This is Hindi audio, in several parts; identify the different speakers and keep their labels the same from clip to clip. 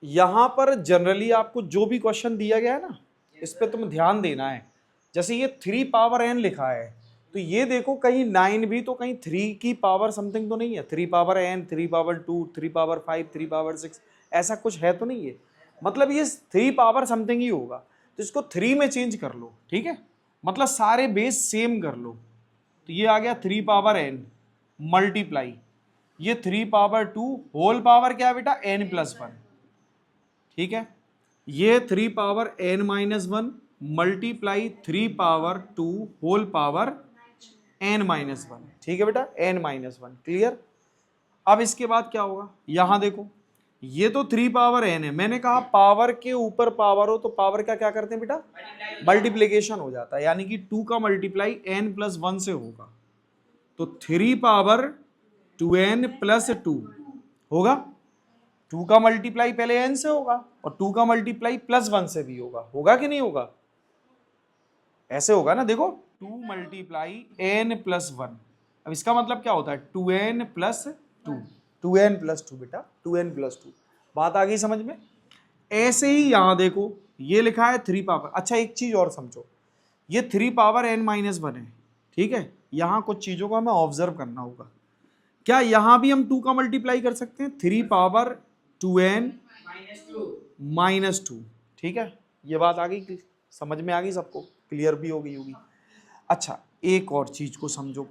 Speaker 1: यहां पर जनरली आपको जो भी क्वेश्चन दिया गया है ना, इस पे तुम ध्यान देना है। जैसे ये 3 पावर n लिखा है, तो ये देखो कहीं 9 भी तो कहीं 3 की पावर समथिंग तो नहीं है। 3 power n, 3 power 2, 3 power 5, 3 power 6, ऐसा कुछ है तो नहीं है। मतलब ये 3 पावर समथिंग ही होगा, तो इसको 3 में चेंज कर लो, ठीक है। मतलब सारे बेस सेम कर लो, तो ये आ गया 3 पावर n मल्टीप्लाई ये 3 पावर 2 होल पावर क्या है बेटा, n प्लस 1, ठीक है। ये 3 power n minus 1 multiply 3 power 2 whole power n minus 1, ठीक है बेटा, n माइनस 1, क्लियर। अब इसके बाद क्या होगा, यहां देखो ये तो 3 पावर n है, मैंने कहा पावर के ऊपर पावर हो तो पावर का क्या करते हैं बेटा, मल्टीप्लीकेशन हो जाता है, यानी कि 2 का मल्टीप्लाई n प्लस 1 से होगा, तो 3 पावर 2n प्लस 2 होगा। 2 का मल्टीप्लाई पहले n से होगा और 2 का मल्टीप्लाई प्लस 1 से भी होगा कि नहीं होगा, ऐसे होगा ना। देखो 2 मल्टीप्लाई n प्लस 1, अब इसका मतलब क्या होता है 2n प्लस 2, 2n प्लस 2 बेटा, 2n प्लस 2, बात आ गई समझ में। ऐसे ही यहां देखो ये लिखा है 3 पावर, अच्छा एक चीज और समझो, ये 3 पावर n माइनस 1 है, ठीक है। यहां कुछ चीजों को हमें ऑब्जर्व करना होगा। क्या यहां भी हम 2 का मल्टीप्लाई कर सकते हैं, 3 पावर 2n माइनस 2, ठीक है। ये बात आ गई, समझ में आ गई सबको, क्लियर भी हो गई होगी। अच्छा एक और चीज को समझो,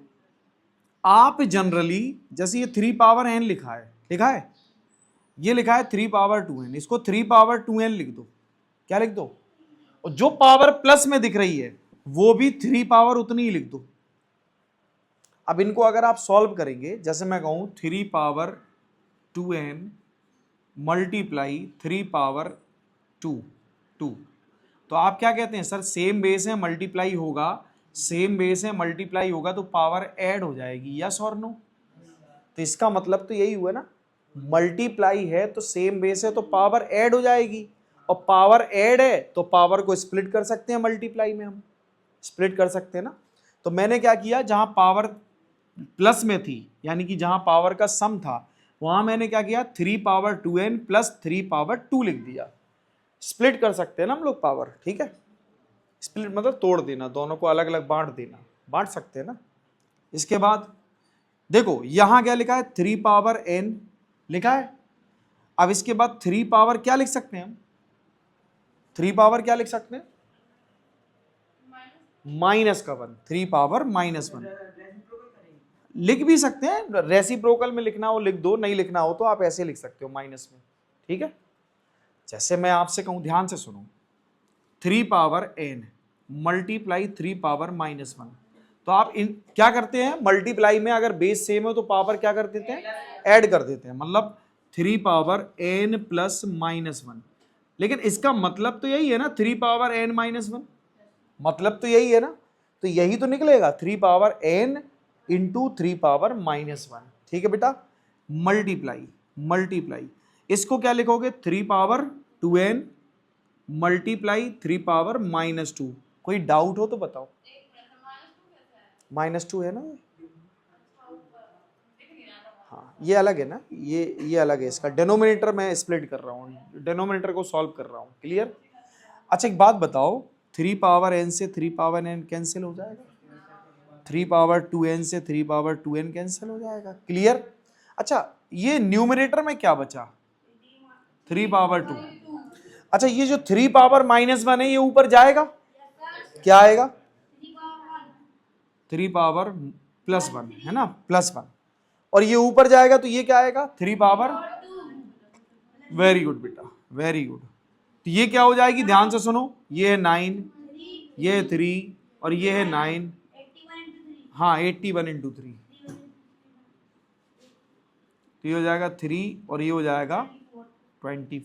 Speaker 1: आप जनरली जैसे ये 3 पावर n लिखा है, ये लिखा है 3 पावर 2n, इसको 3 पावर 2n लिख दो, क्या लिख दो, और जो पावर प्लस में दिख रही है वो भी 3 पावर उतनी ही लिख दो। अब इनको अगर आप सॉल्व करेंगे, जैसे मैं कहूं 3 पावर 2n मल्टीप्लाई 3 पावर 2, तो आप क्या कहते हैं सर, सेम बेस है मल्टीप्लाई होगा, सेम बेस है मल्टीप्लाई होगा तो पावर ऐड हो जाएगी, यस और नो। तो इसका मतलब तो यही हुआ ना, मल्टीप्लाई है तो सेम बेस है तो पावर ऐड हो जाएगी, और पावर ऐड है तो पावर को स्प्लिट कर सकते हैं, मल्टीप्लाई में हम स्प्लिट कर सकते हैं ना। तो मैंने क्या किया, जहां पावर प्लस में थी यानी कि जहां पावर का सम था, वहां मैंने क्या किया 3 पावर 2n प्लस 3 पावर 2 लिख दिया। स्प्लिट कर सकते हैं ना हम लोग पावर, ठीक है। स्प्लिट मतलब तोड़ देना, दोनों को अलग अलग बांट देना, बांट सकते हैं ना। इसके बाद देखो यहां क्या लिखा है 3 पावर n लिखा है। अब इसके बाद 3 पावर क्या लिख सकते हैं हम, 3 पावर क्या लिख सकते हैं, माइनस का 1, 3 पावर माइनस 1 लिख भी सकते हैं, रेसिप्रोकल में लिखना हो लिख दो, नहीं लिखना हो तो आप ऐसे लिख सकते हो माइनस में, ठीक है। जैसे मैं आपसे कहूं, ध्यान से सुनो, 3 power n multiply 3 power minus 1, तो आप इन क्या करते हैं, मल्टीप्लाई में अगर बेस सेम हो तो पावर क्या कर देते हैं, ऐड कर देते हैं, मतलब 3 पावर n प्लस माइनस 1। लेकिन इसका मतलब तो यही है ना, 3 पावर n माइनस 1, मतलब तो यही है ना, तो यही तो निकलेगा 3 power n into 3 power minus 1, ठीक है बेटा। मल्टीप्लाई इसको क्या लिखोगे, 3 power 2n multiply 3 power minus 2। कोई डाउट हो तो बताओ, माइनस 2 है ना, हाँ ये अलग है ना, ये अलग है, इसका डिनोमिनेटर मैं स्प्लिट कर रहा हूँ, डिनोमिनेटर को सॉल्व कर रहा हूँ, क्लियर। अच्छा एक बात बताओ, 3 पावर n से 3 पावर n कैंसिल हो जाएगा, 3 पावर 2n से 3 पावर 2n कैंसिल हो जाएगा, क्लियर। अच्छा ये न्यूमरेटर में क्या बचा, 3 पावर 2। अच्छा ये जो 3 पावर माइनस 1 है ये ऊपर जाएगा, क्या आएगा, 3 पावर प्लस 1 है ना, प्लस 1, और ये ऊपर जाएगा तो ये क्या आएगा, 3 पावर, वेरी गुड बेटा, वेरी गुड। तो ये क्या हो जाएगी, ध्यान से सुनो, ये है 9, ये है 3 और ये है 9, हाँ 81 इंटू 3, तो ये हो जाएगा 3 और ये हो जाएगा 24।